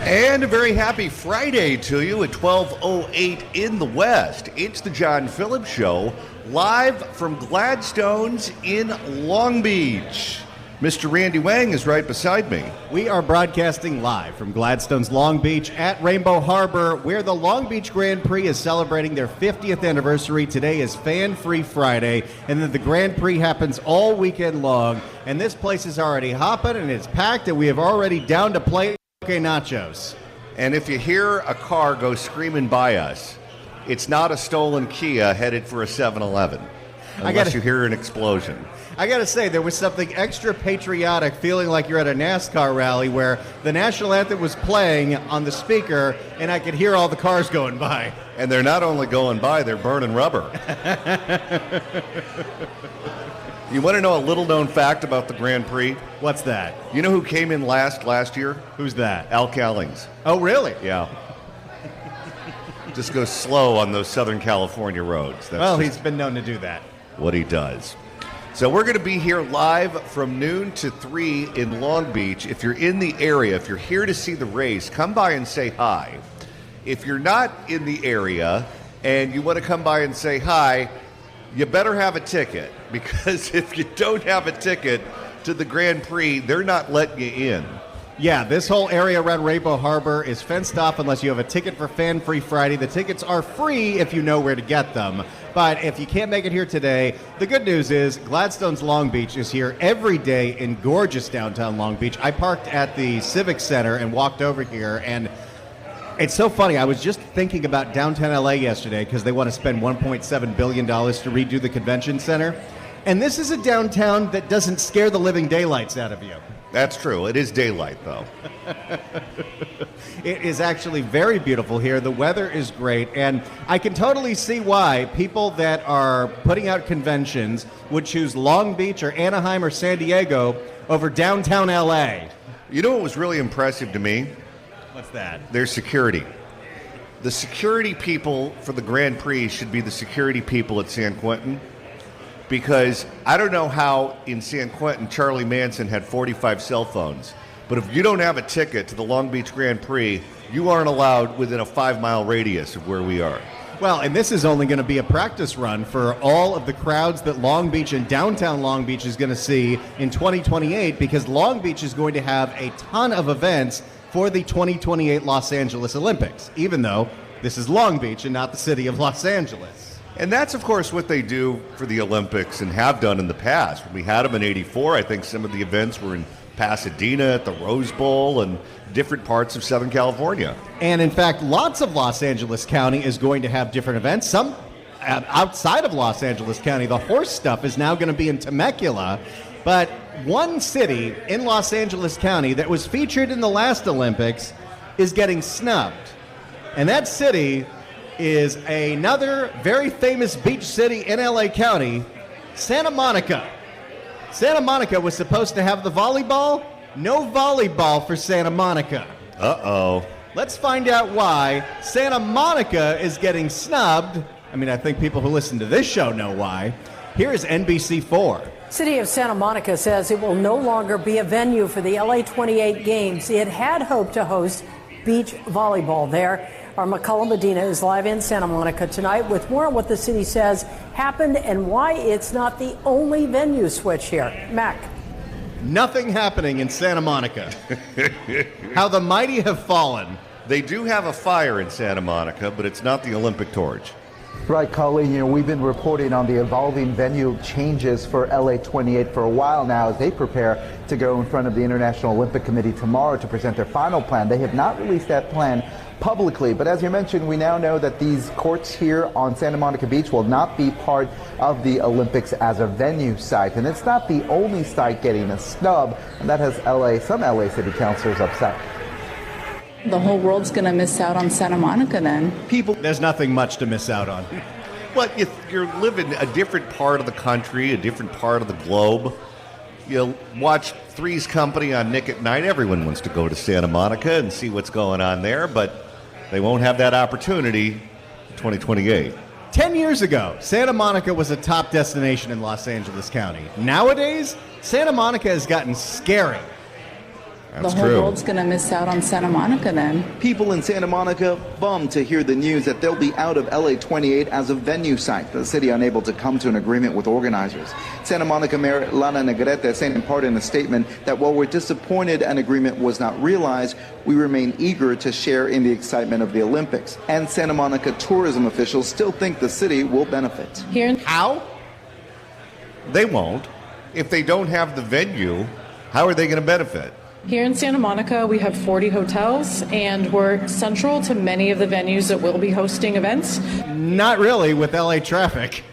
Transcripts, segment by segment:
And a very happy Friday to you at 12:08 in the West. It's the John Phillips Show, live from Gladstones in Long Beach. Mr. Randy Wang is right beside me. We are broadcasting live from Gladstones Long Beach at Rainbow Harbor, where the Long Beach Grand Prix is celebrating their 50th anniversary. Today is Fan-Free Friday, and then the Grand Prix happens all weekend long. And this place is already hopping, and it's packed, and we have already down to plate nachos. And if you hear a car go screaming by us, it's not a stolen Kia headed for a 7-Eleven, unless you hear an explosion. I got to say, there was something extra patriotic, feeling like you're at a NASCAR rally where the national anthem was playing on the speaker, and I could hear all the cars going by. And they're not only going by, they're burning rubber. You want to know a little-known fact about the Grand Prix? What's that? You know who came in last year? Who's that? Al Cowlings. Oh, really? Yeah. Just goes slow on those Southern California roads. He's been known to do that. What he does. So we're going to be here live from noon to 3 in Long Beach. If you're in the area, if you're here to see the race, come by and say hi. If you're not in the area and you want to come by and say hi, you better have a ticket, because if you don't have a ticket to the Grand Prix, they're not letting you in. Yeah, this whole area around Rainbow Harbor is fenced off unless you have a ticket for Fan-Free Friday. The tickets are free if you know where to get them. But if you can't make it here today, the good news is Gladstones Long Beach is here every day in gorgeous downtown Long Beach. I parked at the Civic Center and walked over here, and it's so funny. I was just thinking about downtown LA yesterday because they want to spend $1.7 billion to redo the convention center. And this is a downtown that doesn't scare the living daylights out of you. That's true. It is daylight, though. It is actually very beautiful here. The weather is great. And I can totally see why people that are putting out conventions would choose Long Beach or Anaheim or San Diego over downtown LA. You know what was really impressive to me? What's that? Their security. The security people for the Grand Prix should be the security people at San Quentin, because I don't know how in San Quentin Charlie Manson had 45 cell phones, but if you don't have a ticket to the Long Beach Grand Prix, you aren't allowed within a 5-mile radius of where we are. Well, and this is only going to be a practice run for all of the crowds that Long Beach and downtown Long Beach is going to see in 2028, because Long Beach is going to have a ton of events for the 2028 Los Angeles Olympics, even though this is Long Beach and not the city of Los Angeles. And that's, of course, what they do for the Olympics and have done in the past. When we had them in '84, I think some of the events were in Pasadena at the Rose Bowl and different parts of Southern California. And, in fact, lots of Los Angeles County is going to have different events. Some outside of Los Angeles County. The horse stuff is now going to be in Temecula. But one city in Los Angeles County that was featured in the last Olympics is getting snubbed. And that city is another very famous beach city in LA County, Santa Monica. Santa Monica was supposed to have the volleyball. No volleyball for Santa Monica. Uh-oh. Let's find out why Santa Monica is getting snubbed. I mean, I think people who listen to this show know why. Here is NBC4. City of Santa Monica says it will no longer be a venue for the LA 28 games. It had hoped to host beach volleyball there. Our McCullough Medina is live in Santa Monica tonight with more on what the city says happened and why it's not the only venue switch here. Mac. Nothing happening in Santa Monica. How the mighty have fallen. They do have a fire in Santa Monica, but it's not the Olympic torch. Right, Colleen, we've been reporting on the evolving venue changes for LA 28 for a while now as they prepare to go in front of the International Olympic Committee tomorrow to present their final plan. They have not released that plan publicly, but as you mentioned, we now know that these courts here on Santa Monica Beach will not be part of the Olympics as a venue site. And it's not the only site getting a snub, and that has some LA city councilors upset. The whole world's going to miss out on Santa Monica then. There's nothing much to miss out on. But if you're living a different part of the country, a different part of the globe, you watch Three's Company on Nick at Night. Everyone wants to go to Santa Monica and see what's going on there, but they won't have that opportunity in 2028. 10 years ago, Santa Monica was a top destination in Los Angeles County. Nowadays, Santa Monica has gotten scary. The whole world's going to miss out on Santa Monica then. People in Santa Monica bummed to hear the news that they'll be out of LA 28 as a venue site. The city unable to come to an agreement with organizers. Santa Monica Mayor Lana Negrete saying in part in a statement that while we're disappointed an agreement was not realized, we remain eager to share in the excitement of the Olympics. And Santa Monica tourism officials still think the city will benefit. How? They won't. If they don't have the venue, how are they going to benefit? Here in Santa Monica, we have 40 hotels, and we're central to many of the venues that will be hosting events. Not really with LA traffic.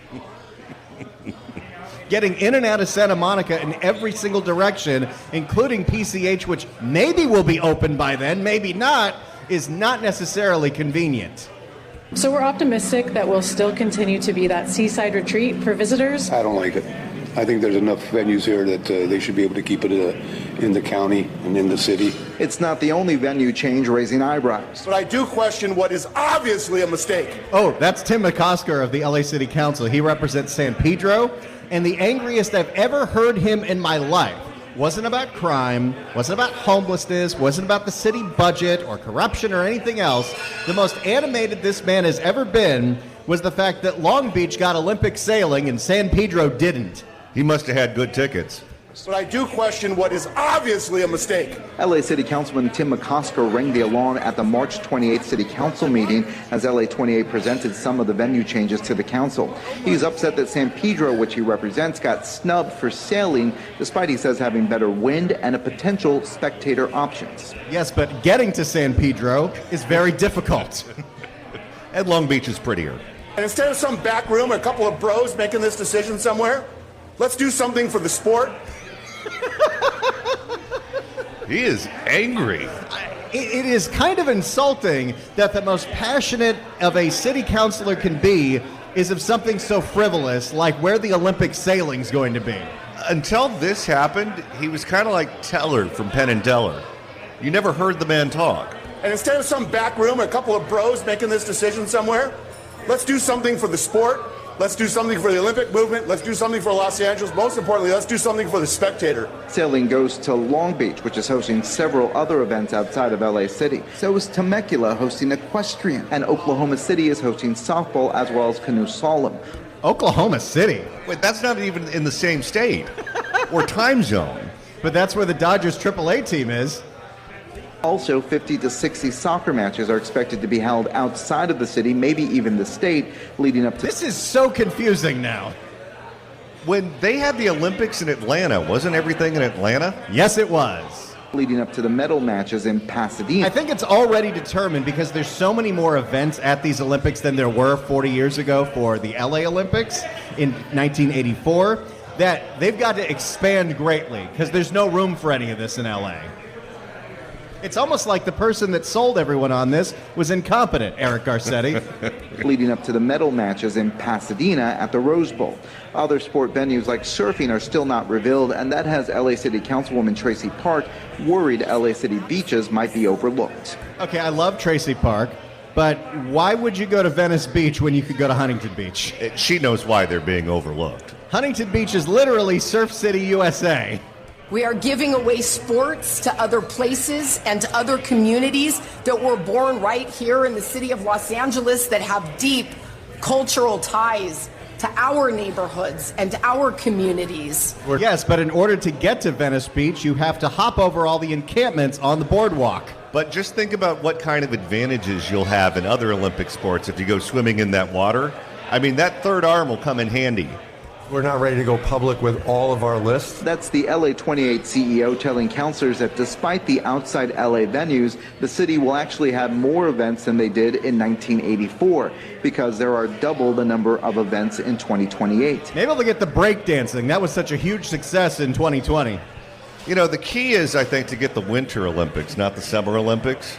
Getting in and out of Santa Monica in every single direction, including PCH, which maybe will be open by then, maybe not, is not necessarily convenient. So we're optimistic that we'll still continue to be that seaside retreat for visitors. I don't like it. I think there's enough venues here that they should be able to keep it in the county and in the city. It's not the only venue change raising eyebrows. But I do question what is obviously a mistake. Oh, that's Tim McCosker of the LA City Council. He represents San Pedro, and the angriest I've ever heard him in my life wasn't about crime, wasn't about homelessness, wasn't about the city budget or corruption or anything else. The most animated this man has ever been was the fact that Long Beach got Olympic sailing and San Pedro didn't. He must have had good tickets. But I do question what is obviously a mistake. LA City Councilman Tim McCosker rang the alarm at the March 28th City Council meeting as LA 28 presented some of the venue changes to the council. He's upset that San Pedro, which he represents, got snubbed for sailing, despite, he says, having better wind and a potential spectator options. Yes, but getting to San Pedro is very difficult. And Long Beach is prettier. And instead of some back room or a couple of bros making this decision somewhere, let's do something for the sport. He is angry. It is kind of insulting that the most passionate of a city councilor can be is of something so frivolous like where the Olympic sailing's going to be. Until this happened, he was kind of like Teller from Penn and Teller. You never heard the man talk. And instead of some back room or a couple of bros making this decision somewhere, let's do something for the sport. Let's do something for the Olympic movement. Let's do something for Los Angeles. Most importantly, let's do something for the spectator. Sailing goes to Long Beach, which is hosting several other events outside of LA City. So is Temecula hosting equestrian, and Oklahoma City is hosting softball as well as canoe slalom. Oklahoma City? Wait, that's not even in the same state or time zone. But that's where the Dodgers AAA team is. Also, 50 to 60 soccer matches are expected to be held outside of the city, maybe even the state, leading up to... This is so confusing now. When they had the Olympics in Atlanta, wasn't everything in Atlanta? Yes, it was. Leading up to the medal matches in Pasadena. I think it's already determined because there's so many more events at these Olympics than there were 40 years ago for the LA Olympics in 1984 that they've got to expand greatly because there's no room for any of this in LA. It's almost like the person that sold everyone on this was incompetent, Eric Garcetti. Leading up to the medal matches in Pasadena at the Rose Bowl. Other sport venues like surfing are still not revealed, and that has LA City Councilwoman Tracy Park worried LA City beaches might be overlooked. Okay, I love Tracy Park, but why would you go to Venice Beach when you could go to Huntington Beach? She knows why they're being overlooked. Huntington Beach is literally Surf City, USA. We are giving away sports to other places and to other communities that were born right here in the city of Los Angeles that have deep cultural ties to our neighborhoods and to our communities. Yes, but in order to get to Venice Beach, you have to hop over all the encampments on the boardwalk. But just think about what kind of advantages you'll have in other Olympic sports if you go swimming in that water. I mean, that third arm will come in handy. We're not ready to go public with all of our lists. That's the LA 28 CEO telling councilors that despite the outside LA venues, the city will actually have more events than they did in 1984 because there are double the number of events in 2028. Maybe they'll get the breakdancing. That was such a huge success in 2020. You know, the key is, I think, to get the Winter Olympics, not the Summer Olympics,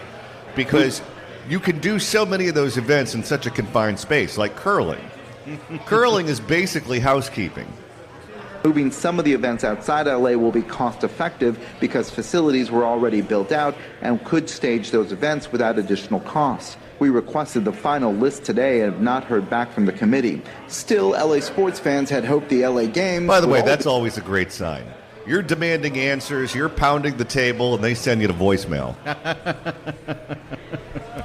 because you can do so many of those events in such a confined space, like curling. Curling is basically housekeeping. Moving some of the events outside LA will be cost effective because facilities were already built out and could stage those events without additional costs. We requested the final list today and have not heard back from the committee. Still, LA sports fans had hoped the LA Games... By the way, that's always a great sign. You're demanding answers, you're pounding the table, and they send you to voicemail.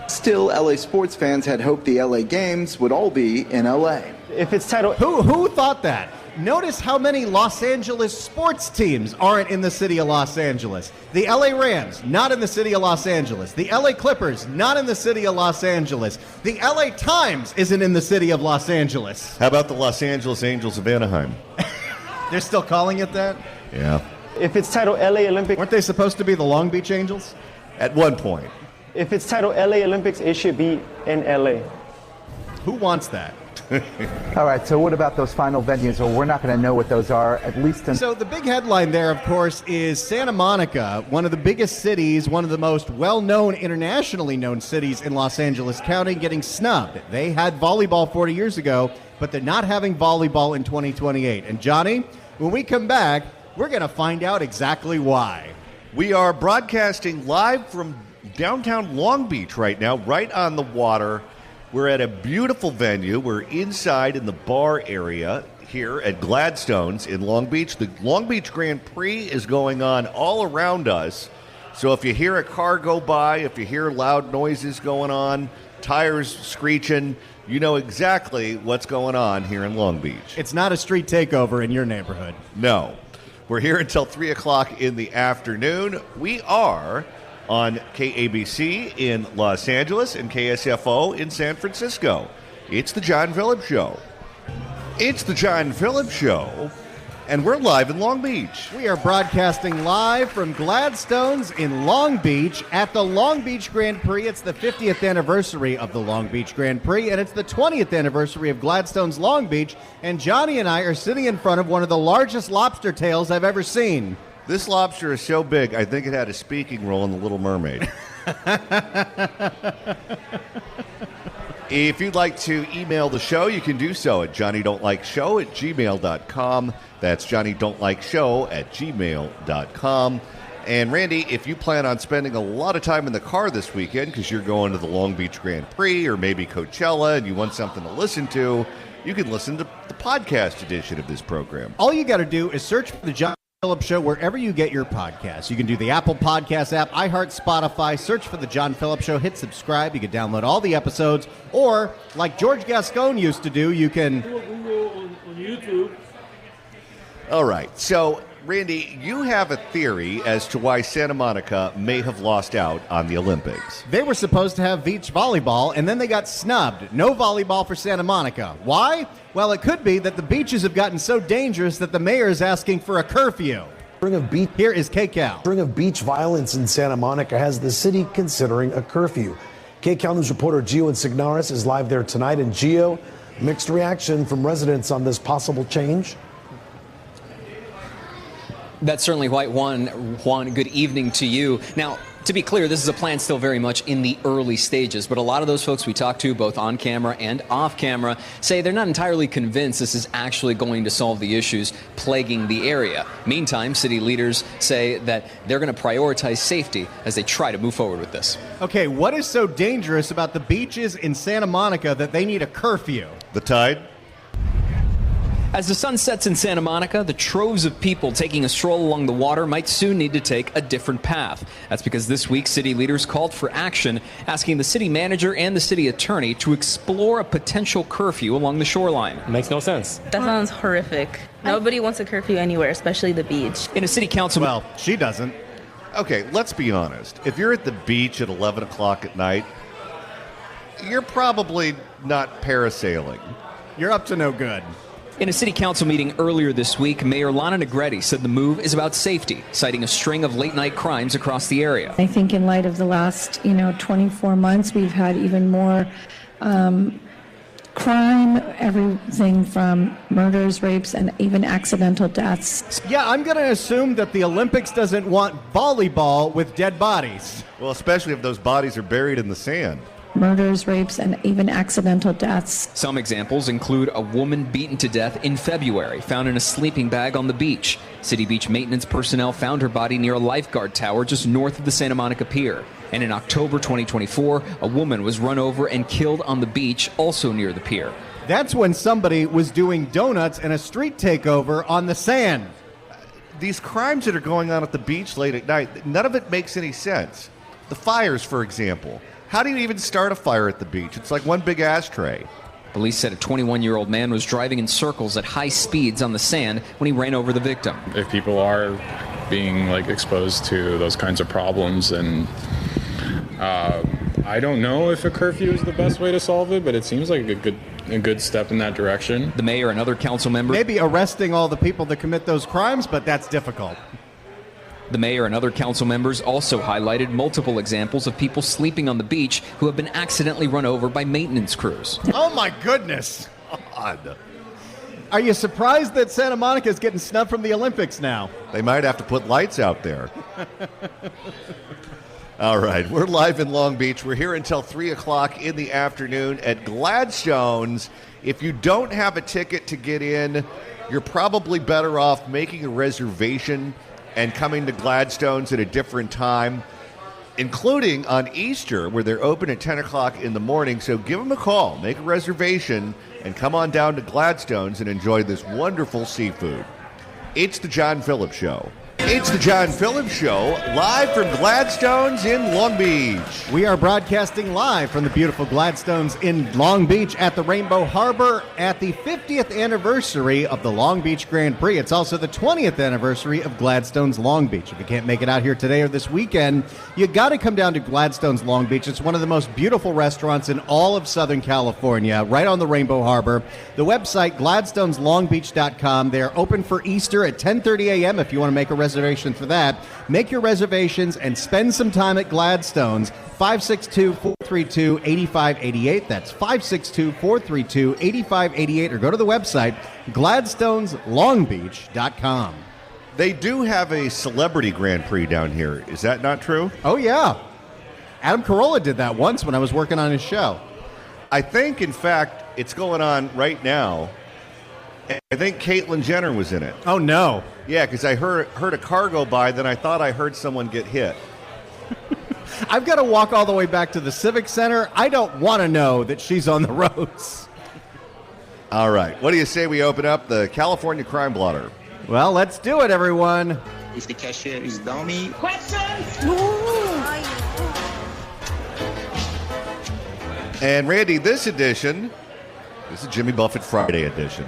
Still, LA sports fans had hoped the LA games would all be in LA. If it's titled... Who thought that? Notice how many Los Angeles sports teams aren't in the city of Los Angeles. The LA Rams, not in the city of Los Angeles. The LA Clippers, not in the city of Los Angeles. The LA Times isn't in the city of Los Angeles. How about the Los Angeles Angels of Anaheim? They're still calling it that? Yeah. If it's titled LA Olympics... Weren't they supposed to be the Long Beach Angels? At one point. If it's titled LA Olympics, it should be in LA. Who wants that? All right, so what about those final venues? Well, we're not going to know what those are, at least So the big headline there, of course, is Santa Monica, one of the biggest cities, one of the most well-known, internationally known cities in Los Angeles County, getting snubbed. They had volleyball 40 years ago, but they're not having volleyball in 2028. And Johnny, when we come back, we're going to find out exactly why. We are broadcasting live from downtown Long Beach right now, right on the water. We're at a beautiful venue. We're inside in the bar area here at Gladstones in Long Beach. The Long Beach Grand Prix is going on all around us. So if you hear a car go by, if you hear loud noises going on, tires screeching, you know exactly what's going on here in Long Beach. It's not a street takeover in your neighborhood. No. We're here until 3 o'clock in the afternoon. We are on KABC in Los Angeles and KSFO in San Francisco. It's the John Phillips Show. It's the John Phillips Show, and we're live in Long Beach. We are broadcasting live from Gladstones in Long Beach at the Long Beach Grand Prix. It's the 50th anniversary of the Long Beach Grand Prix, and it's the 20th anniversary of Gladstones Long Beach, and Johnny and I are sitting in front of one of the largest lobster tails I've ever seen. This lobster is so big, I think it had a speaking role in The Little Mermaid. If you'd like to email the show, you can do so at johnnydon'tlikeshow@gmail.com. That's johnnydon'tlikeshow@gmail.com. And Randy, if you plan on spending a lot of time in the car this weekend because you're going to the Long Beach Grand Prix or maybe Coachella and you want something to listen to, you can listen to the podcast edition of this program. All you got to do is search for the John Phillips Show wherever you get your podcasts. You can do the Apple Podcast app, iHeart, Spotify, search for the John Phillips Show, hit subscribe. You can download all the episodes, or like George Gascon used to do, you can on YouTube. All right. So, Randy, you have a theory as to why Santa Monica may have lost out on the Olympics. They were supposed to have beach volleyball, and then they got snubbed. No volleyball for Santa Monica. Why? Well, it could be that the beaches have gotten so dangerous that the mayor is asking for a curfew. Here is KCAL. String of beach violence in Santa Monica has the city considering a curfew. KCAL News reporter Gio Insignaris is live there tonight. And Gio, mixed reaction from residents on this possible change. That's certainly right, Juan. Good evening to you. Now, to be clear, this is a plan still very much in the early stages, but a lot of those folks we talked to, both on camera and off camera, say they're not entirely convinced this is actually going to solve the issues plaguing the area. Meantime, city leaders say that they're going to prioritize safety as they try to move forward with this. Okay, what is so dangerous about the beaches in Santa Monica that they need a curfew? The tide? As the sun sets in Santa Monica, the troves of people taking a stroll along the water might soon need to take a different path. That's because this week, city leaders called for action, asking the city manager and the city attorney to explore a potential curfew along the shoreline. Makes no sense. That sounds horrific. Nobody wants a curfew anywhere, especially the beach. In a city council... Well, she doesn't. Okay, let's be honest. If you're at the beach at 11 o'clock at night, you're probably not parasailing. You're up to no good. In a city council meeting earlier this week, Mayor Lana Negretti said the move is about safety, citing a string of late-night crimes across the area. I think in light of the last, 24 months, we've had even more crime, everything from murders, rapes, and even accidental deaths. Yeah, I'm going to assume that the Olympics doesn't want volleyball with dead bodies. Well, especially if those bodies are buried in the sand. Murders, rapes, and even accidental deaths. Some examples include a woman beaten to death in February, found in a sleeping bag on the beach. City beach maintenance personnel found her body near a lifeguard tower just north of the Santa Monica Pier. And in October 2024, a woman was run over and killed on the beach, also near the pier. That's when somebody was doing donuts and a street takeover on the sand. these crimes that are going on at the beach late at night, none of it makes any sense. The fires, for example. How do you even start a fire at the beach? It's like one big ashtray. Police said a 21-year-old man was driving in circles at high speeds on the sand when he ran over the victim. If people are being exposed to those kinds of problems, and I don't know if a curfew is the best way to solve it, but it seems like a good step in that direction. The mayor and other council members... Maybe arresting all the people that commit those crimes, but that's difficult. The mayor and other council members also highlighted multiple examples of people sleeping on the beach who have been accidentally run over by maintenance crews. Oh, my goodness. God. Are you surprised that Santa Monica is getting snubbed from the Olympics now? They might have to put lights out there. All right, we're live in Long Beach. We're here until 3 o'clock in the afternoon at Gladstones. If you don't have a ticket to get in, you're probably better off making a reservation and coming to Gladstones at a different time, including on Easter, where they're open at 10 o'clock in the morning. So give them a call, make a reservation, and come on down to Gladstones and enjoy this wonderful seafood. It's the John Phillips Show. It's the John Phillips Show, live from Gladstones in Long Beach. We are broadcasting live from the beautiful Gladstones in Long Beach at the Rainbow Harbor at the 50th anniversary of the Long Beach Grand Prix. It's also the 20th anniversary of Gladstones Long Beach. If you can't make it out here today or this weekend, you got to come down to Gladstones Long Beach. It's one of the most beautiful restaurants in all of Southern California, right on the Rainbow Harbor. The website, gladstoneslongbeach.com. They're open for Easter at 10:30 a.m. if you want to make a reservation for that. Make your reservations and spend some time at Gladstones. 562-432-8588. That's 562-432-8588. Or go to the website, gladstoneslongbeach.com. They do have a celebrity Grand Prix down here. Is that not true? Oh, yeah. Adam Carolla did that once when I was working on his show. I think, in fact, it's going on right now. I think Caitlyn Jenner was in it. Oh, no. Yeah, because I heard a car go by, then I thought I heard someone get hit. I've got to walk all the way back to the Civic Center. I don't want to know that she's on the roads. All right. What do you say we open up the California Crime Blotter? Well, let's do it, everyone. If the cashier is dummy. Questions? And Randy, this edition, this is Jimmy Buffett Friday edition.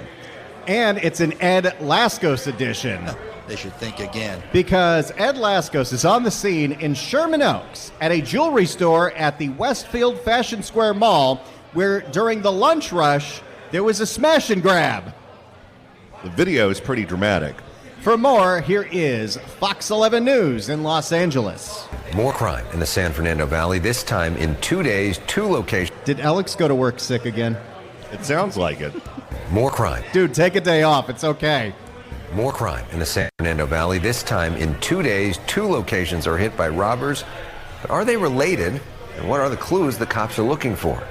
And it's an Ed Laskos edition. They should think again. Because Ed Laskos is on the scene in Sherman Oaks at a jewelry store at the Westfield Fashion Square Mall, where during the lunch rush, there was a smash and grab. The video is pretty dramatic. For more, here is Fox 11 News in Los Angeles. More crime in the San Fernando Valley, this time in 2 days, 2 locations. Did Alex go to work sick again? It sounds like it. More crime. Dude, take a day off. It's okay. More crime in the San Fernando Valley, this time in 2 days, 2 locations are hit by robbers. But are they related? And what are the clues the cops are looking for?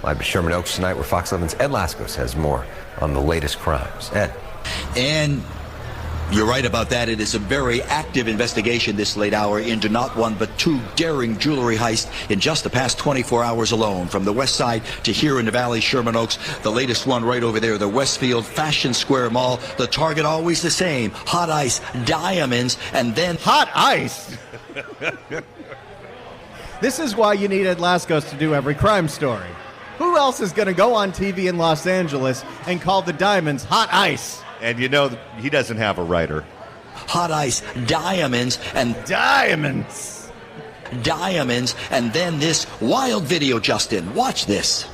Live at Sherman Oaks tonight, where Fox 11's Ed Laskos has more on the latest crimes. Ed. And you're right about that. It is a very active investigation this late hour into not one but 2 daring jewelry heists in just the past 24 hours alone. From the west side to here in the valley, Sherman Oaks, the latest one right over there, the Westfield Fashion Square Mall. The target always the same, hot ice, diamonds, and then... Hot ice? This is why you need Ed Laskos to do every crime story. Who else is going to go on TV in Los Angeles and call the diamonds hot ice? And you know he doesn't have a writer. Hot ice, diamonds, and... Diamonds! Diamonds, and then this wild video, Justin. Watch this.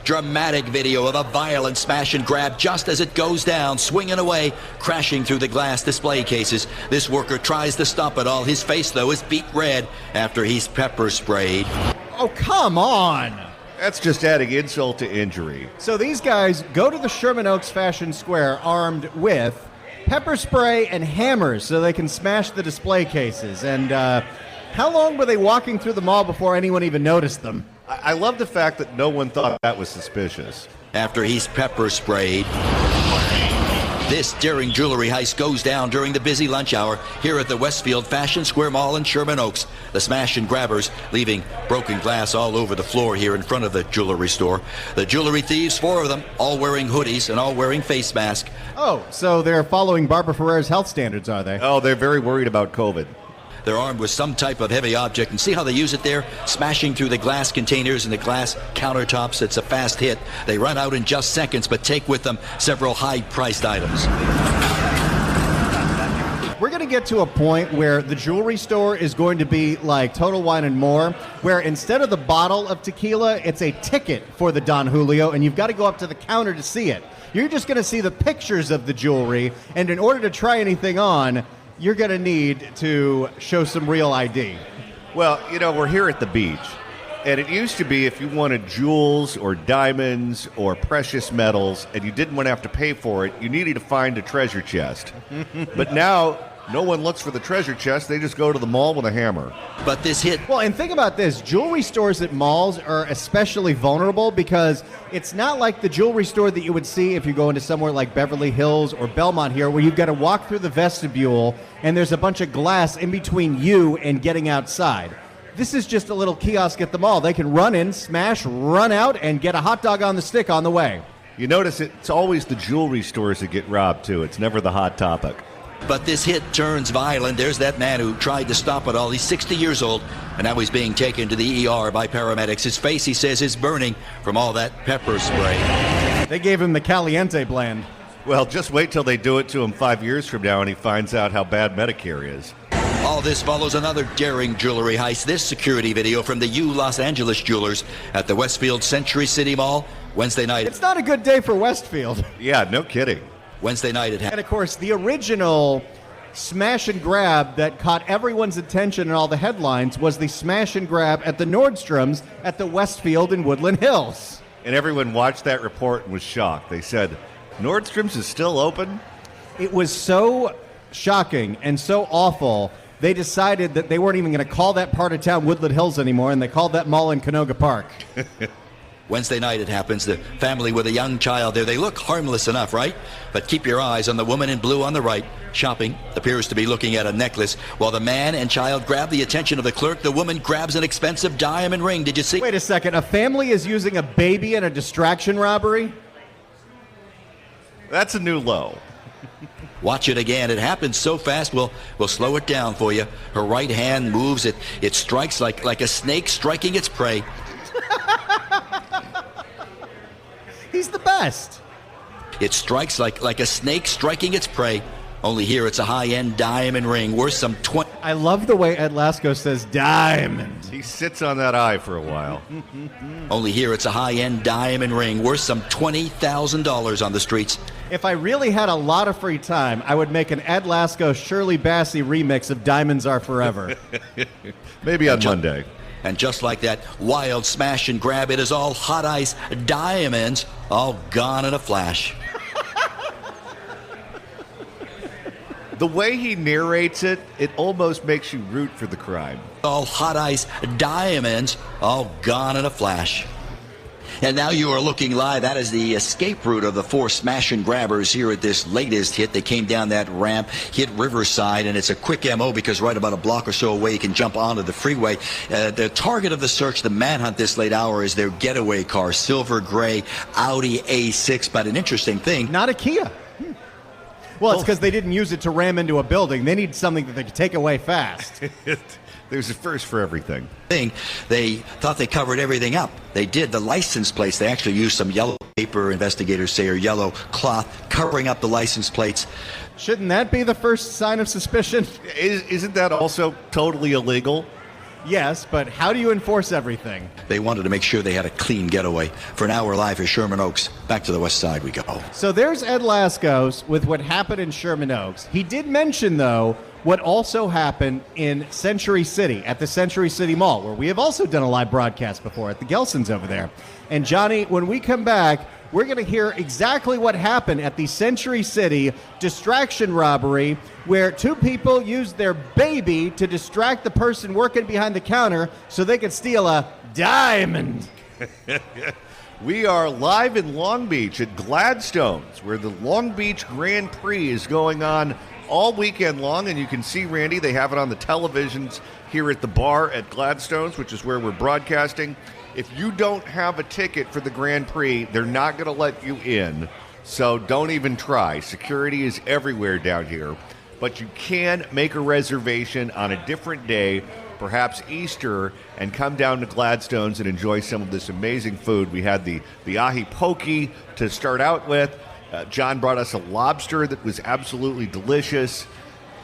Dramatic video of a violent smash and grab just as it goes down, swinging away, crashing through the glass display cases. This worker tries to stop it all. His face, though, is beet red after he's pepper sprayed. Oh, come on! That's just adding insult to injury. So these guys go to the Sherman Oaks Fashion Square armed with pepper spray and hammers so they can smash the display cases. And how long were they walking through the mall before anyone even noticed them? I love the fact that no one thought that was suspicious. After he's pepper sprayed. This daring jewelry heist goes down during the busy lunch hour here at the Westfield Fashion Square Mall in Sherman Oaks. The smash and grabbers leaving broken glass all over the floor here in front of the jewelry store. The jewelry thieves, 4 of them, all wearing hoodies and all wearing face masks. Oh, so they're following Barbara Ferrer's health standards, are they? Oh, they're very worried about COVID. They're armed with some type of heavy object, and see how they use it there? Smashing through the glass containers and the glass countertops. It's a fast hit. They run out in just seconds, but take with them several high-priced items. We're going to get to a point where the jewelry store is going to be like Total Wine & More, where instead of the bottle of tequila, it's a ticket for the Don Julio, and you've got to go up to the counter to see it. You're just going to see the pictures of the jewelry, and in order to try anything on, you're going to need to show some real ID. Well, we're here at the beach, and it used to be if you wanted jewels or diamonds or precious metals and you didn't want to have to pay for it, you needed to find a treasure chest. But now, no one looks for the treasure chest. They just go to the mall with a hammer. But this hit... Well, and think about this. Jewelry stores at malls are especially vulnerable because it's not like the jewelry store that you would see if you go into somewhere like Beverly Hills or Belmont here, where you've got to walk through the vestibule and there's a bunch of glass in between you and getting outside. This is just a little kiosk at the mall. They can run in, smash, run out, and get a hot dog on the stick on the way. You notice it's always the jewelry stores that get robbed, too. It's never the hot topic. But this hit turns violent. There's that man who tried to stop it all. He's 60 years old, and now he's being taken to the ER by paramedics. His face, he says, is burning from all that pepper spray. They gave him the Caliente blend. Well, just wait till they do it to him 5 years from now and he finds out how bad Medicare is. All this follows another daring jewelry heist. This security video from the Los Angeles jewelers at the Westfield Century City Mall Wednesday night. It's not a good day for Westfield. Yeah, no kidding. Wednesday night it happened. And of course, the original smash and grab that caught everyone's attention in all the headlines was the smash and grab at the Nordstroms at the Westfield in Woodland Hills. And everyone watched that report and was shocked. They said, Nordstrom's is still open? It was so shocking and so awful, they decided that they weren't even going to call that part of town Woodland Hills anymore, and they called that mall in Canoga Park. Wednesday night it happens. The family with a young child there. They look harmless enough, right? But keep your eyes on the woman in blue on the right. Shopping, appears to be looking at a necklace. While the man and child grab the attention of the clerk, the woman grabs an expensive diamond ring. Did you see? Wait a second. A family is using a baby in a distraction robbery? That's a new low. Watch it again. It happens so fast, we'll slow it down for you. Her right hand moves. It strikes like a snake striking its prey. He's the best. It strikes like a snake striking its prey. Only here it's a high-end diamond ring worth some 20. I love the way Ed Lasko says diamond. He sits on that eye for a while. Only here it's a high-end diamond ring worth some $20,000 on the streets. If I really had a lot of free time, I would make an Ed Lasko Shirley Bassey remix of Diamonds Are Forever. Maybe on Monday. And just like that wild smash and grab, it is all hot ice diamonds, all gone in a flash. The way he narrates it, it almost makes you root for the crime. All hot ice diamonds, all gone in a flash. And now you are looking live. That is the escape route of the 4 smash and grabbers here at this latest hit. They came down that ramp, hit Riverside, and it's a quick MO because right about a block or so away you can jump onto the freeway. The target of the search, the manhunt this late hour, is their getaway car, silver gray Audi A6. But an interesting thing. Not a Kia. Well, it's because they didn't use it to ram into a building. They need something that they could take away fast. There's a first for everything. They thought they covered everything up. They did. The license plates, they actually used some yellow paper, investigators say, or yellow cloth covering up the license plates. Shouldn't that be the first sign of suspicion? Isn't that also totally illegal? Yes, but how do you enforce everything? They wanted to make sure they had a clean getaway. For an hour live at Sherman Oaks, back to the west side we go. So there's Ed Laskos with what happened in Sherman Oaks. He did mention, though, what also happened in Century City, at the Century City Mall, where we have also done a live broadcast before at the Gelsons over there. And Johnny, when we come back, we're going to hear exactly what happened at the Century City distraction robbery, where 2 people used their baby to distract the person working behind the counter so they could steal a diamond. We are live in Long Beach at Gladstones, where the Long Beach Grand Prix is going on all weekend long, and you can see, Randy, they have it on the televisions here at the bar at Gladstones, which is where we're broadcasting. If you don't have a ticket for the Grand Prix, they're not going to let you in, so don't even try. Security is everywhere down here, but you can make a reservation on a different day, perhaps Easter, and come down to Gladstones and enjoy some of this amazing food. We had the ahi poke to start out with. John brought us a lobster that was absolutely delicious.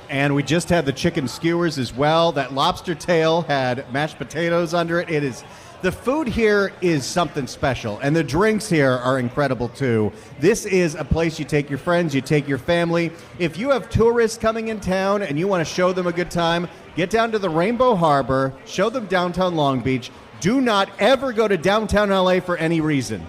And we just had the chicken skewers as well. That lobster tail had mashed potatoes under it. The food here is something special, and the drinks here are incredible too. This is a place you take your friends, you take your family. If you have tourists coming in town and you want to show them a good time, get down to the Rainbow Harbor, show them downtown Long Beach. Do not ever go to downtown LA for any reason.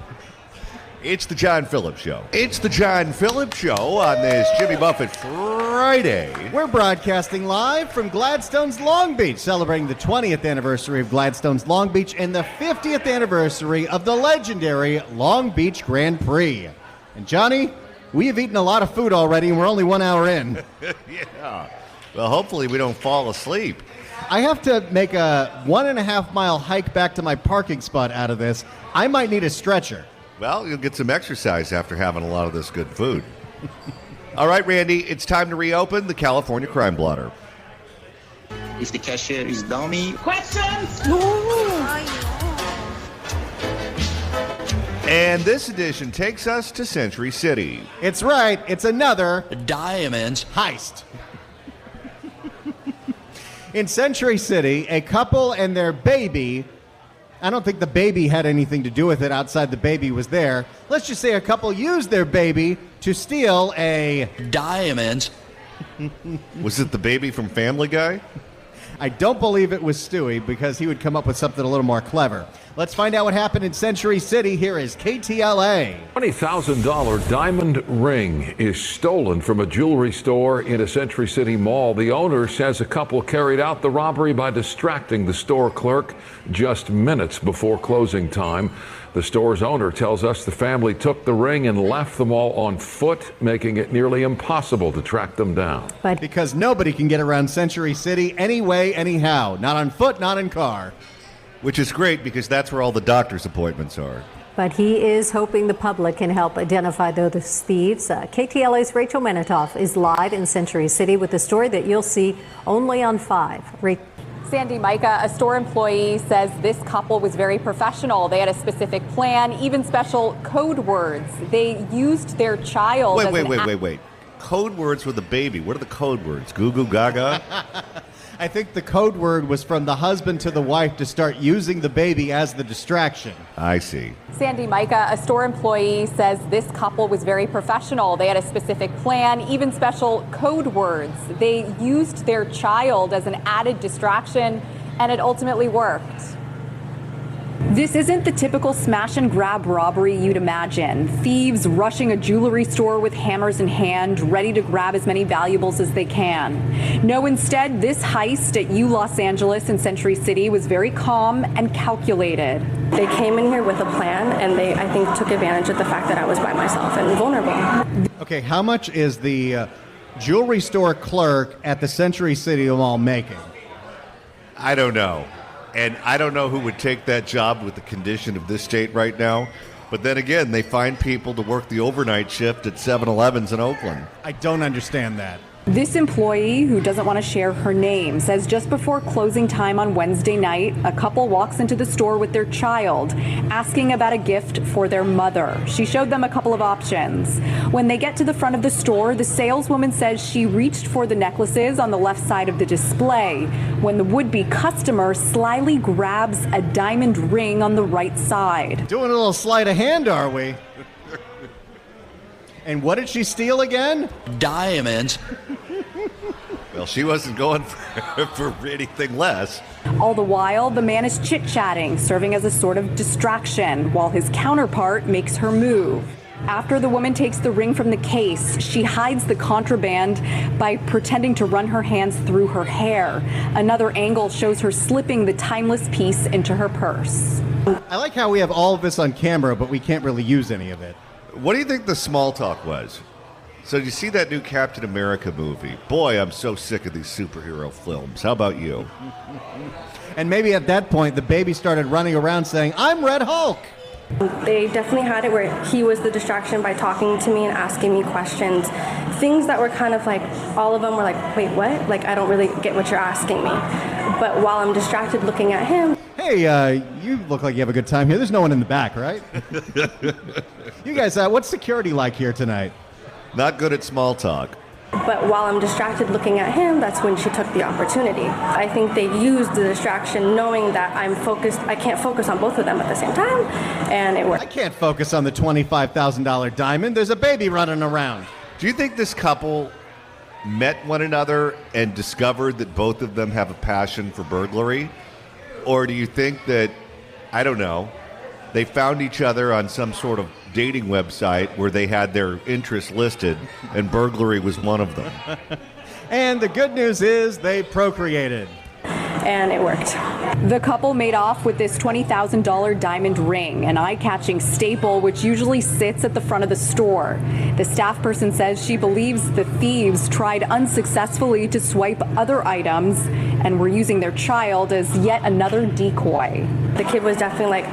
It's the John Phillips Show. It's the John Phillips Show on this Jimmy Buffett Friday. We're broadcasting live from Gladstones Long Beach, celebrating the 20th anniversary of Gladstones Long Beach and the 50th anniversary of the legendary Long Beach Grand Prix. And Johnny, we have eaten a lot of food already, and we're only 1 hour in. Yeah. Well, hopefully we don't fall asleep. I have to make a 1.5 mile hike back to my parking spot out of this. I might need a stretcher. Well, you'll get some exercise after having a lot of this good food. All right, Randy, it's time to reopen the California Crime Blotter. If the cashier is dummy. Questions? And this edition takes us to Century City. It's right. It's another Diamonds heist. In Century City, a couple and their baby, I don't think the baby had anything to do with it outside the baby was there. Let's just say a couple used their baby to steal a diamonds. Was it the baby from Family Guy? I don't believe it was Stewie, because he would come up with something a little more clever. Let's find out what happened in Century City. Here is KTLA. $20,000 diamond ring is stolen from a jewelry store in a Century City mall. The owner says a couple carried out the robbery by distracting the store clerk just minutes before closing time. The store's owner tells us the family took the ring and left them all on foot, making it nearly impossible to track them down. But because nobody can get around Century City anyway, anyhow. Not on foot, not in car. Which is great, because that's where all the doctor's appointments are. But he is hoping the public can help identify those thieves. KTLA's Rachel Menitoff is live in Century City with a story that you'll see only on 5. Sandy Micah, a store employee, says this couple was very professional. They had a specific plan, even special code words. They used their child. Wait. Code words with a baby. What are the code words? Goo goo gaga? I think the code word was from the husband to the wife to start using the baby as the distraction. I see. Sandy Micah, a store employee, says this couple was very professional. They had a specific plan, even special code words. They used their child as an added distraction, and it ultimately worked. This isn't the typical smash and grab robbery you'd imagine. Thieves rushing a jewelry store with hammers in hand, ready to grab as many valuables as they can. No, instead, this heist at Los Angeles and Century City was very calm and calculated. They came in here with a plan, and they, I think, took advantage of the fact that I was by myself and vulnerable. Okay, how much is the jewelry store clerk at the Century City Mall making? I don't know. And I don't know who would take that job with the condition of this state right now. But then again, they find people to work the overnight shift at 7-Elevens in Oakland. I don't understand that. This employee, who doesn't want to share her name, says just before closing time on Wednesday night, a couple walks into the store with their child, asking about a gift for their mother. She showed them a couple of options. When they get to the front of the store, the saleswoman says she reached for the necklaces on the left side of the display, when the would-be customer slyly grabs a diamond ring on the right side. Doing a little sleight of hand, are we? And what did she steal again? Diamonds. Well, she wasn't going for anything less. All the while, the man is chit-chatting, serving as a sort of distraction, while his counterpart makes her move. After the woman takes the ring from the case, she hides the contraband by pretending to run her hands through her hair. Another angle shows her slipping the timeless piece into her purse. I like how we have all of this on camera, but we can't really use any of it. What do you think the small talk was? So you see that new Captain America movie? Boy, I'm so sick of these superhero films. How about you? And maybe at that point, the baby started running around saying, "I'm Red Hulk." They definitely had it where he was the distraction by talking to me and asking me questions. Things that were kind of like, all of them were like, wait, what? Like, I don't really get what you're asking me. But while I'm distracted looking at him. Hey, you look like you have a good time here. There's no one in the back, right? You guys, what's security like here tonight? Not good at small talk. But while I'm distracted looking at him, that's when she took the opportunity. I think they used the distraction knowing that I'm focused. I can't focus on both of them at the same time, and it worked. I can't focus on the $25,000 diamond. There's a baby running around. Do you think this couple met one another and discovered that both of them have a passion for burglary? Or do you think that, I don't know, they found each other on some sort of dating website where they had their interests listed and burglary was one of them? And the good news is they procreated. And it worked. The couple made off with this $20,000 diamond ring, an eye-catching staple which usually sits at the front of the store. The staff person says she believes the thieves tried unsuccessfully to swipe other items and were using their child as yet another decoy. The kid was definitely like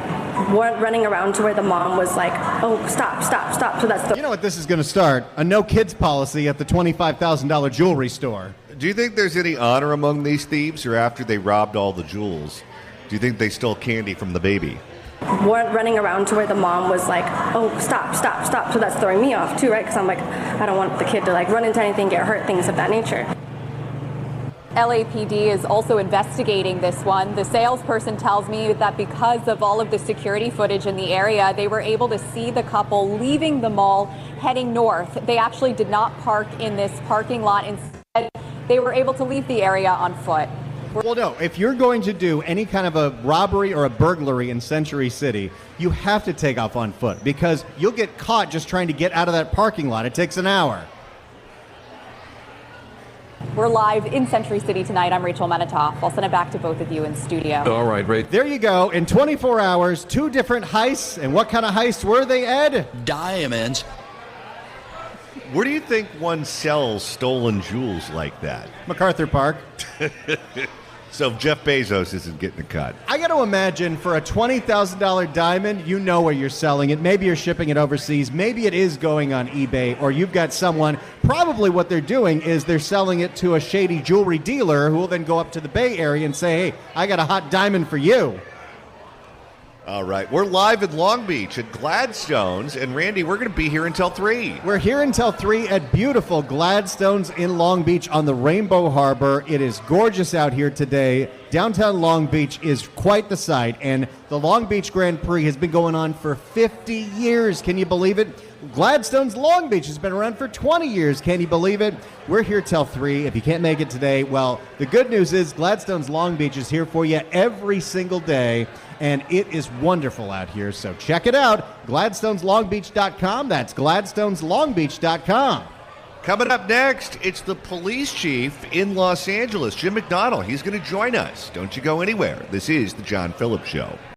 running around to where the mom was like, oh, stop. So that's the... You know what this is going to start? A no kids policy at the $25,000 jewelry store. Do you think there's any honor among these thieves, or after they robbed all the jewels, do you think they stole candy from the baby? Running around to where the mom was like, oh, stop. So that's throwing me off too, right? Because I'm like, I don't want the kid to like run into anything, get hurt, things of that nature. LAPD is also investigating this one. The salesperson tells me that because of all of the security footage in the area, they were able to see the couple leaving the mall heading north. They actually did not park in this parking lot. Instead, they were able to leave the area on foot. Well, no, if you're going to do any kind of a robbery or a burglary in Century City, you have to take off on foot because you'll get caught just trying to get out of that parking lot. It takes an hour. We're live in Century City tonight. I'm Rachel Menitoff. I'll send it back to both of you in studio. All right, Ray. There you go. In 24 hours, 2 different heists. And what kind of heists were they, Ed? Diamonds. Where do you think one sells stolen jewels like that? MacArthur Park. So Jeff Bezos isn't getting a cut. I got to imagine for a $20,000 diamond, you know where you're selling it. Maybe you're shipping it overseas. Maybe it is going on eBay, or you've got someone. Probably what they're doing is they're selling it to a shady jewelry dealer who will then go up to the Bay Area and say, hey, I got a hot diamond for you. All right. We're live in Long Beach at Gladstones. And Randy, we're going to be here until 3. We're here until 3 at beautiful Gladstones in Long Beach on the Rainbow Harbor. It is gorgeous out here today. Downtown Long Beach is quite the sight. And the Long Beach Grand Prix has been going on for 50 years. Can you believe it? Gladstones Long Beach has been around for 20 years. Can you believe it? We're here till 3. If you can't make it today, well, the good news is Gladstones Long Beach is here for you every single day. And it is wonderful out here, so check it out. GladstonesLongBeach.com. That's GladstonesLongBeach.com. Coming up next, it's the police chief in Los Angeles, Jim McDonnell. He's going to join us. Don't you go anywhere. This is The John Phillips Show.